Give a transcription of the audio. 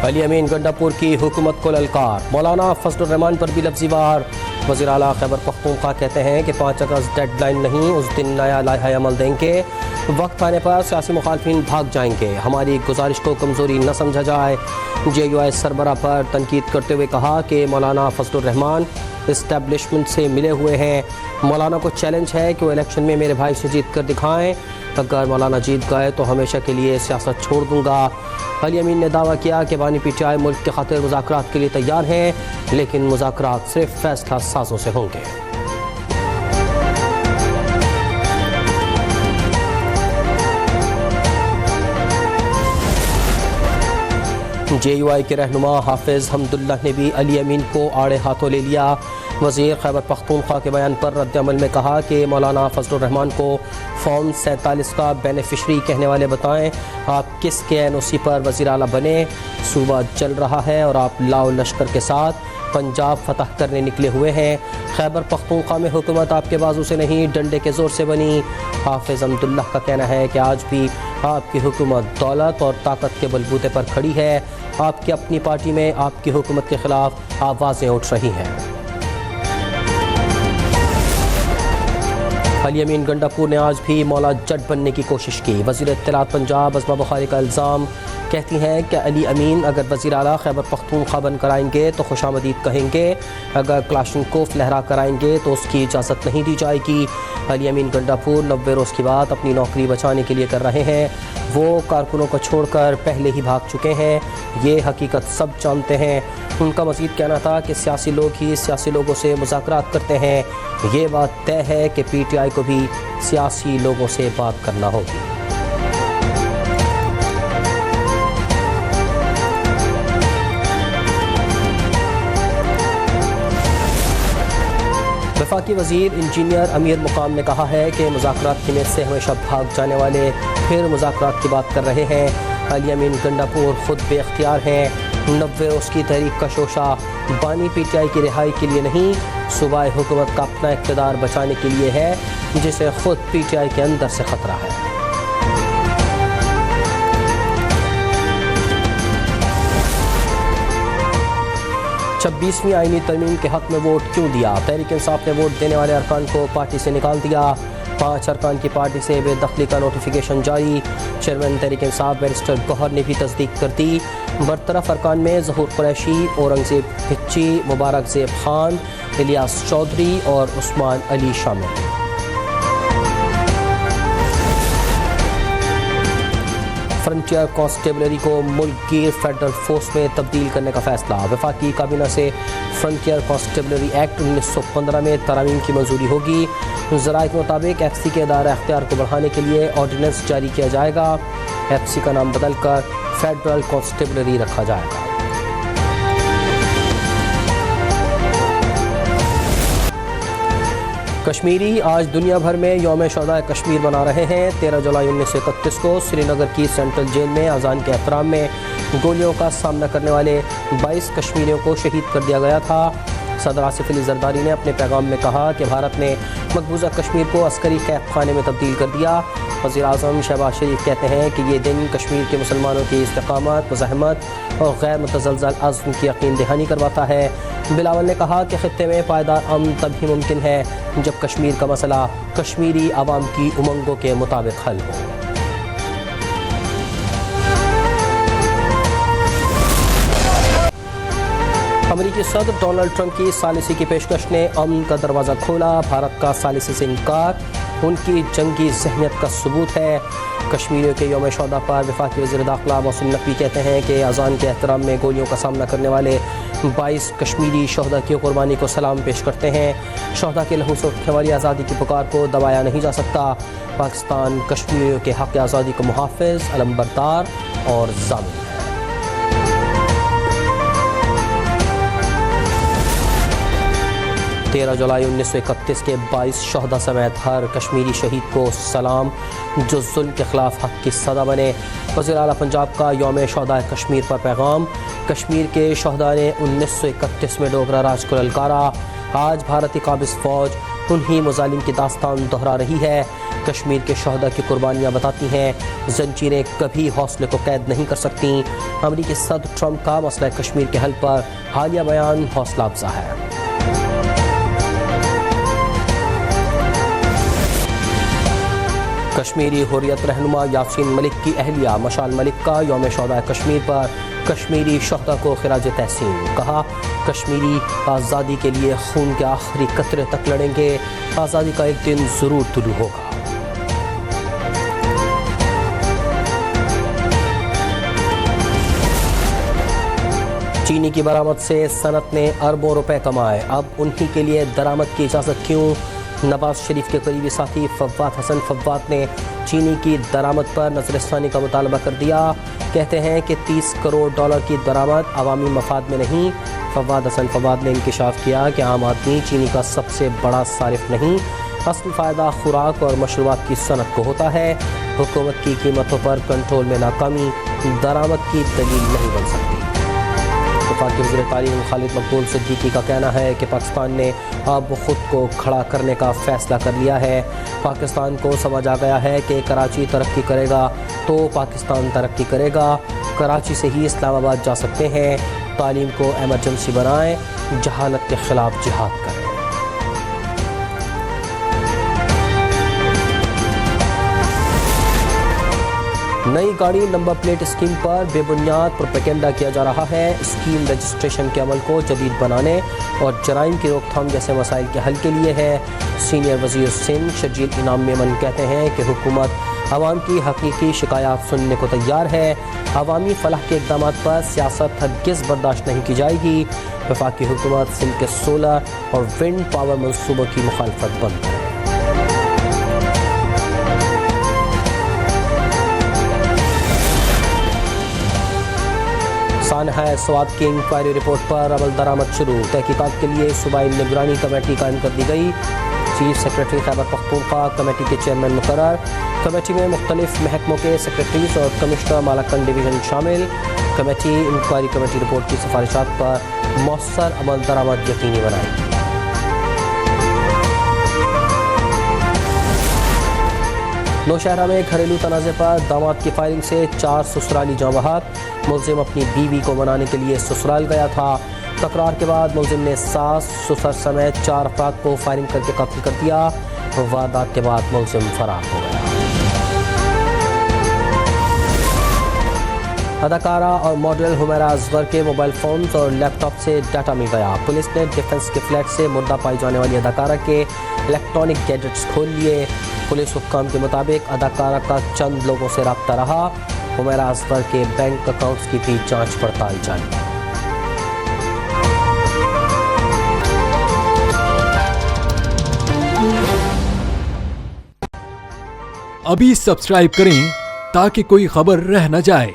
علی امین گنڈاپور کی حکومت کو للکار، مولانا فضل الرحمان پر بھی لفظی وار۔ وزیر اعلیٰ خیبر پختونخوا کہتے ہیں کہ 5 اگست ڈیڈ لائن نہیں، اس دن نیا لائحہ عمل دیں گے، وقت آنے پر سیاسی مخالفین بھاگ جائیں گے، ہماری گزارش کو کمزوری نہ سمجھا جائے۔ JUI سربراہ پر تنقید کرتے ہوئے کہا کہ مولانا فضل الرحمان اسٹیبلشمنٹ سے ملے ہوئے ہیں، مولانا کو چیلنج ہے کہ وہ الیکشن میں میرے بھائی سے جیت کر دکھائیں، اگر مولانا جیت گئے تو ہمیشہ کے لیے سیاست چھوڑ دوں گا۔ علی امین نے دعویٰ کیا کہ بانی PTI ملک کے خاطر مذاکرات کے لیے تیار ہیں، لیکن مذاکرات صرف فیصلہ سازوں سے ہوں گے۔ JUI کے رہنما حافظ حمداللہ نے بھی علی امین کو آڑے ہاتھوں لے لیا۔ وزیر خیبر پختونخوا کے بیان پر رد عمل میں کہا کہ مولانا فضل الرحمان کو فارم 47 کا بینیفیشری کہنے والے بتائیں، آپ کس کے NOC پر وزیر اعلیٰ بنے؟ صوبہ چل رہا ہے اور آپ لاؤ لشکر کے ساتھ پنجاب فتح کرنے نکلے ہوئے ہیں۔ خیبر پختونخوا میں حکومت آپ کے بازو سے نہیں، ڈنڈے کے زور سے بنی۔ حافظ حمداللہ کا کہنا ہے کہ آج بھی آپ کی حکومت دولت اور طاقت کے بلبوتے پر کھڑی ہے، آپ کی اپنی پارٹی میں آپ کی حکومت کے خلاف آوازیں اٹھ رہی ہیں۔ علی امین گنڈاپور نے آج بھی مولا جٹ بننے کی کوشش کی۔ وزیر اطلاعات پنجاب عظمہ بخاری کا الزام، کہتی ہیں کہ علی امین اگر وزیر اعلیٰ خیبر پختونخوا بن کر آئیں گے تو خوش آمدید کہیں گے، اگر کلاشنکوف لہرا کر آئیں گے تو اس کی اجازت نہیں دی جائے گی۔ علی امین گنڈاپور 90 روز کی بات اپنی نوکری بچانے کے لیے کر رہے ہیں، وہ کارکنوں کو چھوڑ کر پہلے ہی بھاگ چکے ہیں، یہ حقیقت سب جانتے ہیں۔ ان کا مزید کہنا تھا کہ سیاسی لوگ ہی سیاسی لوگوں سے مذاکرات کرتے ہیں، یہ بات طے ہے کہ PTI کو بھی سیاسی لوگوں سے بات کرنا ہوگی۔ وفاقی وزیر انجینئر امیر مقام نے کہا ہے کہ مذاکرات کی نیت سے ہمیشہ بھاگ جانے والے پھر مذاکرات کی بات کر رہے ہیں۔ علی امین گنڈاپور خود بے اختیار ہیں، 90 روز کی تحریک کا شوشہ بانی PTI کی رہائی کے لیے نہیں، صوبائی حکومت کا اپنا اقتدار بچانے کے لیے ہے، جسے خود PTI کے اندر سے خطرہ ہے۔ چھبیسویں آئینی ترمیم کے حق میں ووٹ کیوں دیا؟ تحریک انصاف نے ووٹ دینے والے ارکان کو پارٹی سے نکال دیا، 5 ارکان کی پارٹی سے بے دخلی کا نوٹیفیکیشن جاری۔ چیئرمین تحریک انصاف بیرسٹر گوہر نے بھی تصدیق کر دی۔ برطرف ارکان میں ظہور قریشی، اورنگزیب ہچی، مبارک زیب خان، الیاس چودھری اور عثمان علی شامل۔ فرنٹیئر کانسٹیبلری کو ملک گیر فیڈرل فورس میں تبدیل کرنے کا فیصلہ۔ وفاقی کابینہ سے فرنٹیئر کانسٹیبلری ایکٹ 1915 میں ترامیم کی منظوری ہوگی۔ ذرائع کے مطابق FC کے دائرہ اختیار کو بڑھانے کے لیے آرڈیننس جاری کیا جائے گا، FC کا نام بدل کر فیڈرل کانسٹیبلری رکھا جائے گا۔ کشمیری آج دنیا بھر میں یوم شہدائے کشمیر منا رہے ہیں۔ 13 جولائی 1931 کو سری نگر کی سینٹرل جیل میں اذان کے احترام میں گولیوں کا سامنا کرنے والے 22 کشمیریوں کو شہید کر دیا گیا تھا۔ صدر آصف علی زرداری نے اپنے پیغام میں کہا کہ بھارت نے مقبوضہ کشمیر کو عسکری قید خانے میں تبدیل کر دیا۔ وزیر اعظم شہباز شریف کہتے ہیں کہ یہ دن کشمیر کے مسلمانوں کی استقامت، مزاحمت اور غیر متزلزل عزم کی یقین دہانی کرواتا ہے۔ بلاول نے کہا کہ خطے میں پائیدار امن تبھی ممکن ہے جب کشمیر کا مسئلہ کشمیری عوام کی امنگوں کے مطابق حل ہو۔ امریکی صدر ڈونلڈ ٹرمپ کی ثالثی کی پیشکش نے امن کا دروازہ کھولا، بھارت کا ثالثی سے انکار ان کی جنگی ذہنیت کا ثبوت ہے۔ کشمیریوں کے یوم شہداء پر وفاقی وزیر داخلہ محسن نقوی کہتے ہیں کہ اذان کے احترام میں گولیوں کا سامنا کرنے والے 22 کشمیری شہداء کی قربانی کو سلام پیش کرتے ہیں۔ شہداء کے لہو سے اٹھنے والی آزادی کی پکار کو دبایا نہیں جا سکتا۔ پاکستان کشمیریوں کے حق آزادی کو محافظ، علمبردار اور ضامن ہے۔ 13 جولائی 1931 کے 22 شہداء سمیت ہر کشمیری شہید کو سلام جو ظلم کے خلاف حق کی صدا بنے۔ وزیر اعلیٰ پنجاب کا یوم شہداء کشمیر پر پیغام، کشمیر کے شہداء نے 1931 میں ڈوگرا راج کو للکارا، آج بھارتی قابض فوج انہی مظالم کی داستان دہرا رہی ہے۔ کشمیر کے شہداء کی قربانیاں بتاتی ہیں زنجیریں کبھی حوصلے کو قید نہیں کر سکتیں۔ امریکی صدر ٹرمپ کا مسئلہ کشمیر کے حل پر حالیہ بیان حوصلہ افزا ہے۔ کشمیری حریت رہنما یاسین ملک کی اہلیہ مشال ملک کا یوم شہداء کشمیر پر کشمیری شہداء کو خراج تحسین۔ کہا کشمیری آزادی کے لیے خون کے آخری قطرے تک لڑیں گے، آزادی کا ایک دن ضرور طلوع ہوگا۔ چینی کی برآمد سے صنعت نے اربوں روپے کمائے، اب انہی کے لیے درآمد کی اجازت کیوں؟ نواز شریف کے قریبی ساتھی فواد حسن فواد نے چینی کی درآمد پر نظر ثانی کا مطالبہ کر دیا۔ کہتے ہیں کہ 30 کروڑ ڈالر کی درآمد عوامی مفاد میں نہیں۔ فواد حسن فواد نے انکشاف کیا کہ عام آدمی چینی کا سب سے بڑا صارف نہیں، اصل فائدہ خوراک اور مشروبات کی صنعت کو ہوتا ہے۔ حکومت کی قیمتوں پر کنٹرول میں ناکامی درآمد کی دلیل نہیں بن سکتی۔ وفاقی وزیر تعلیم خالد مقبول صدیقی کا کہنا ہے کہ پاکستان نے اب خود کو کھڑا کرنے کا فیصلہ کر لیا ہے۔ پاکستان کو سمجھ آ گیا ہے کہ کراچی ترقی کرے گا تو پاکستان ترقی کرے گا، کراچی سے ہی اسلام آباد جا سکتے ہیں۔ تعلیم کو ایمرجنسی بنائیں، جہالت کے خلاف جہاد کریں۔ نئی گاڑی نمبر پلیٹ اسکیم پر بے بنیاد پروپیگنڈا کیا جا رہا ہے۔ اسکیم رجسٹریشن کے عمل کو جدید بنانے اور جرائم کی روک تھام جیسے مسائل کے حل کے لیے ہے۔ سینئر وزیر سندھ شرجیل انعام میمن کہتے ہیں کہ حکومت عوام کی حقیقی شکایات سننے کو تیار ہے۔ عوامی فلاح کے اقدامات پر سیاست ہرگز برداشت نہیں کی جائے گی۔ وفاقی حکومت سندھ کے سولر اور ونڈ پاور منصوبوں کی مخالفت بند کرے۔ سانحہ سوات کی انکوائری رپورٹ پر عمل درآمد شروع، تحقیقات کے لیے صوبائی نگرانی کمیٹی قائم کر دی گئی۔ Chief secretary Khyber Pakhtunkhwa committee کے چیئرمین مقرر، کمیٹی میں مختلف محکموں کے سیکریٹریز اور کمشنر مالاکنڈ ڈویژن شامل۔ کمیٹی انکوائری کمیٹی رپورٹ کی سفارشات پر مؤثر عمل درآمد یقینی بنائے گی۔ نوشہرہ میں گھریلو تنازع پر داماد کی فائرنگ سے 4 سسرالی جاں بحق، ملزم اپنی بیوی کو منانے کے لیے سسرال گیا تھا۔ تکرار کے بعد ملزم نے ساس، سسر سمیت 4 افراد کو فائرنگ کر کے قتل کر دیا۔ واردات کے بعد ملزم فرار ہو گیا۔ اداکارہ اور ماڈل حمیرہ اصغر کے موبائل فونز اور لیپ ٹاپ سے ڈاٹا مل گیا۔ پولیس نے ڈیفنس کے فلیٹ سے مردہ پائی جانے والی اداکارہ کے الیکٹرانک گیجٹس کھول لیے۔ پولیس حکام کے مطابق اداکارہ کا چند لوگوں سے رابطہ رہا۔ حمیرہ اصغر کے بینک اکاؤنٹس کی بھی جانچ پڑتال جاری۔ ابھی سبسکرائب کریں تاکہ کوئی خبر رہ نہ جائے۔